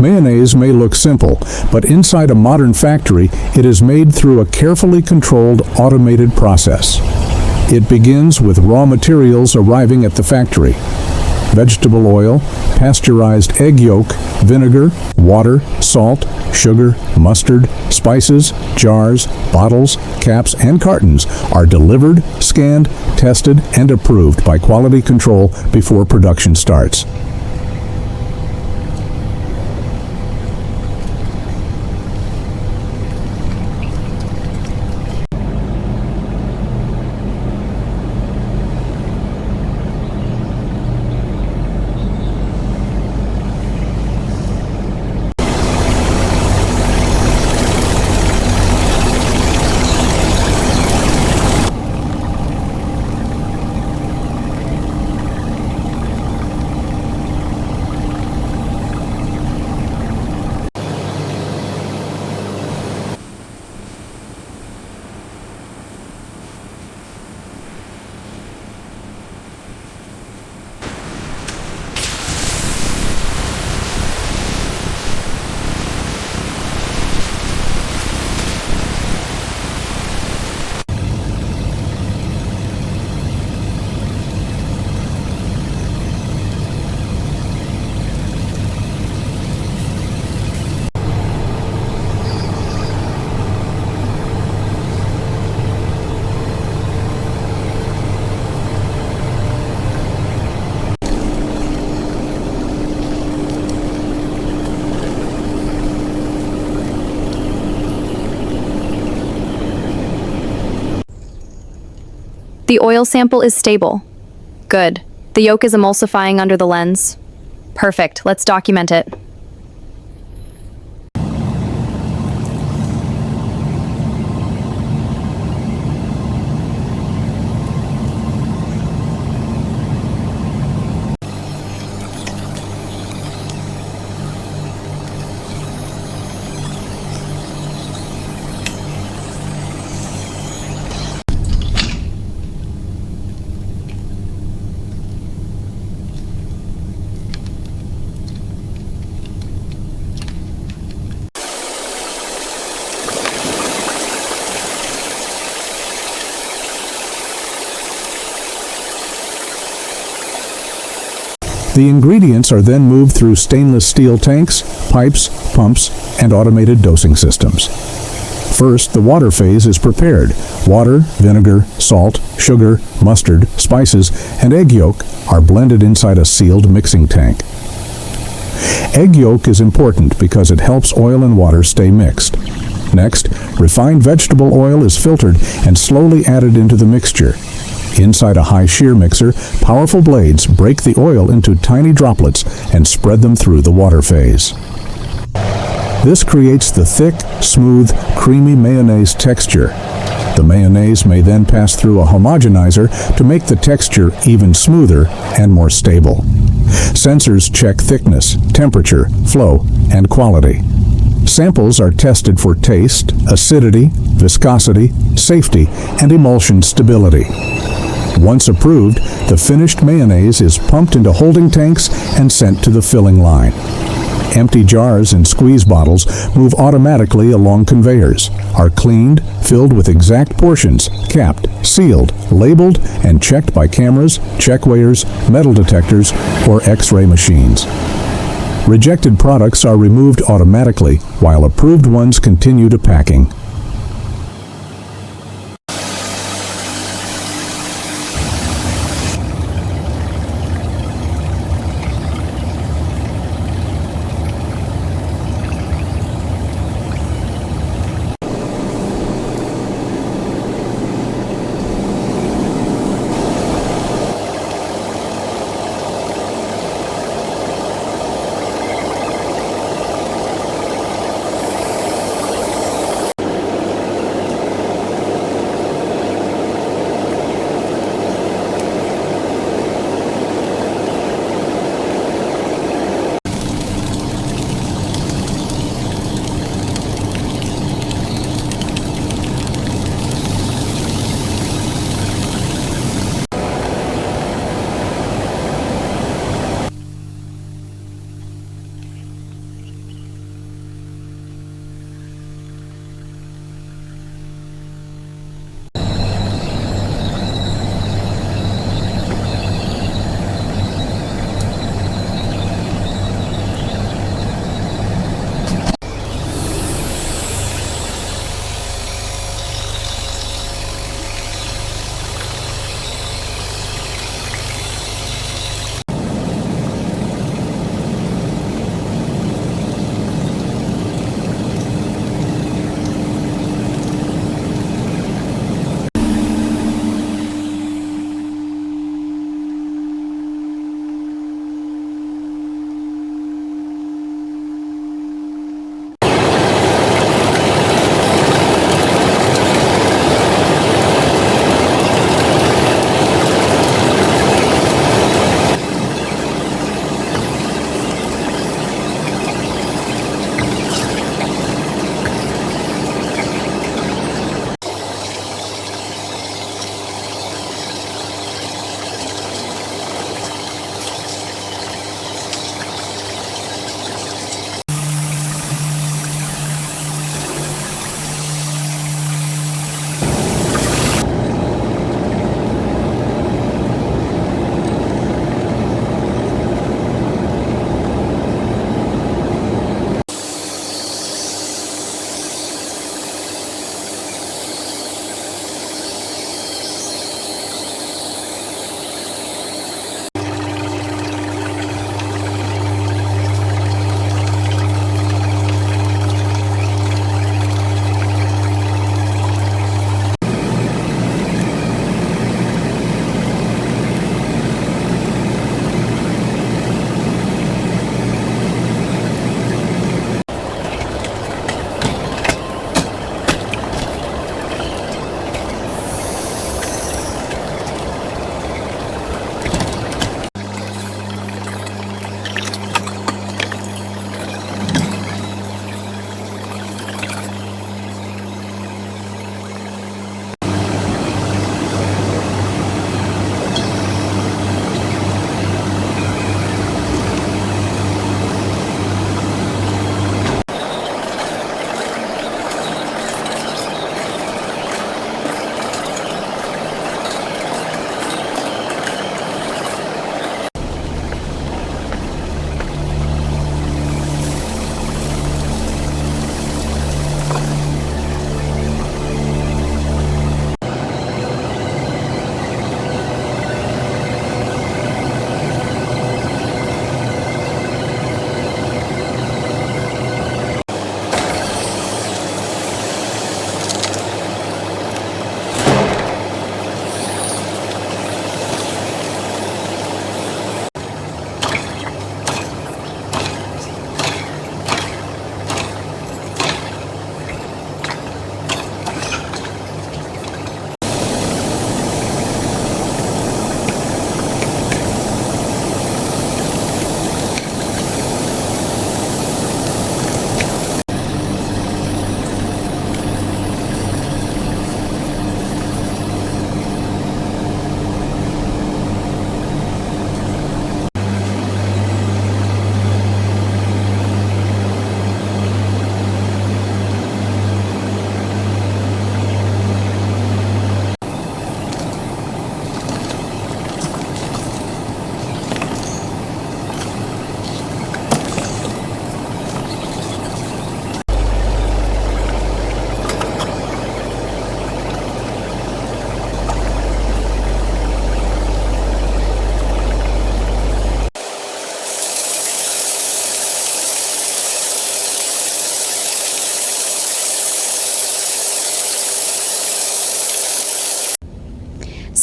Mayonnaise may look simple, but inside a modern factory, it is made through a carefully controlled automated process. It begins with raw materials arriving at the factory: vegetable oil, pasteurized egg yolk, vinegar, water, salt, sugar, mustard, spices, jars, bottles, caps, and cartons are delivered, scanned, tested, and approved by quality control before production starts. The oil sample is stable. Good. The yolk is emulsifying under the lens. Perfect. Let's document it. The ingredients are then moved through stainless steel tanks, pipes, pumps, and automated dosing systems. First, the water phase is prepared. Water, vinegar, salt, sugar, mustard, spices, and egg yolk are blended inside a sealed mixing tank. Egg yolk is important because it helps oil and water stay mixed. Next, refined vegetable oil is filtered and slowly added into the mixture. Inside a high-shear mixer, powerful blades break the oil into tiny droplets and spread them through the water phase. This creates the thick, smooth, creamy mayonnaise texture. The mayonnaise may then pass through a homogenizer to make the texture even smoother and more stable. Sensors check thickness, temperature, flow, and quality. Samples are tested for taste, acidity, viscosity, safety, and emulsion stability. Once approved, the finished mayonnaise is pumped into holding tanks and sent to the filling line. Empty jars and squeeze bottles move automatically along conveyors, are cleaned, filled with exact portions, capped, sealed, labeled, and checked by cameras, checkweighers, metal detectors, or X-ray machines. Rejected products are removed automatically, while approved ones continue to packing.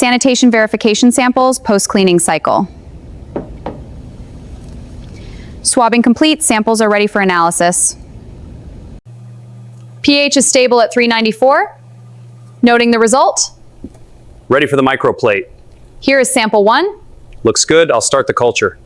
Sanitation verification samples, post-cleaning cycle. Swabbing complete, samples are ready for analysis. pH is stable at 394. Noting the result. Ready for the microplate. Here is sample 1. Looks good, I'll start the culture.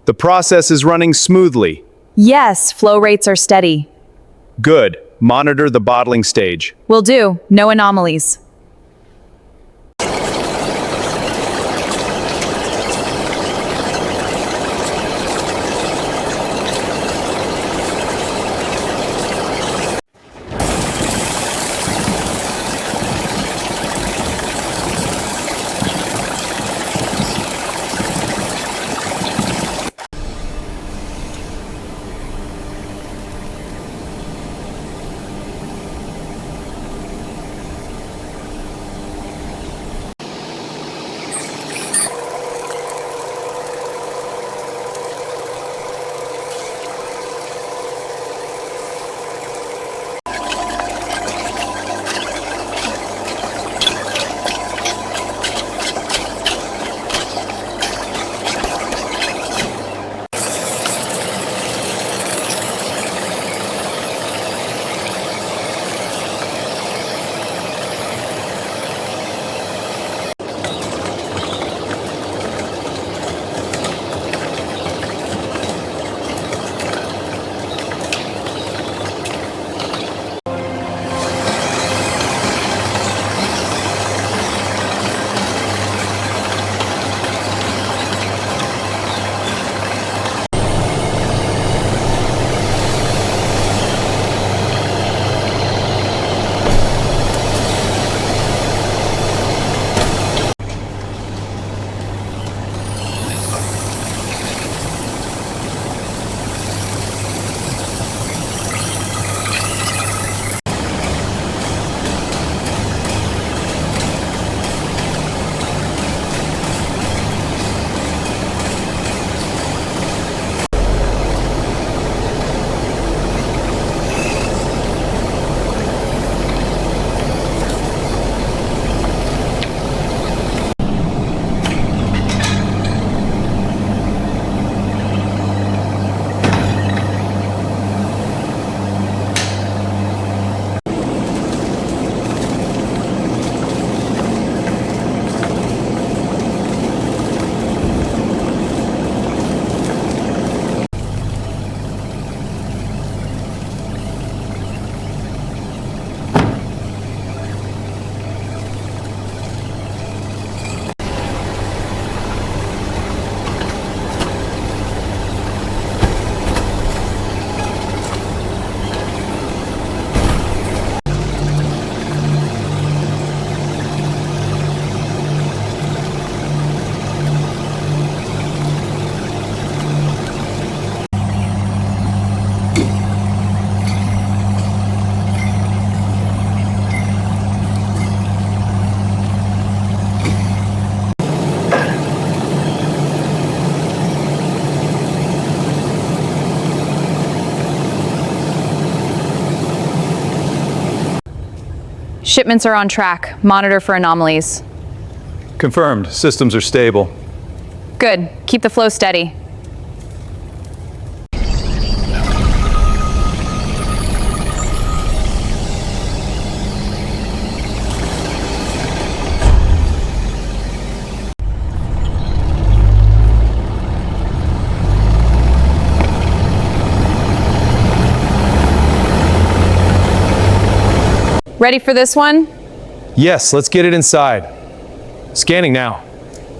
The process is running smoothly. Yes, flow rates are steady. Good. Monitor the bottling stage. Will do. No anomalies. Shipments are on track. Monitor for anomalies. Confirmed. Systems are stable. Good. Keep the flow steady. Ready for this one? Yes, let's get it inside. Scanning now.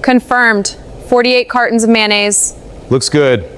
Confirmed. 48 cartons of mayonnaise. Looks good.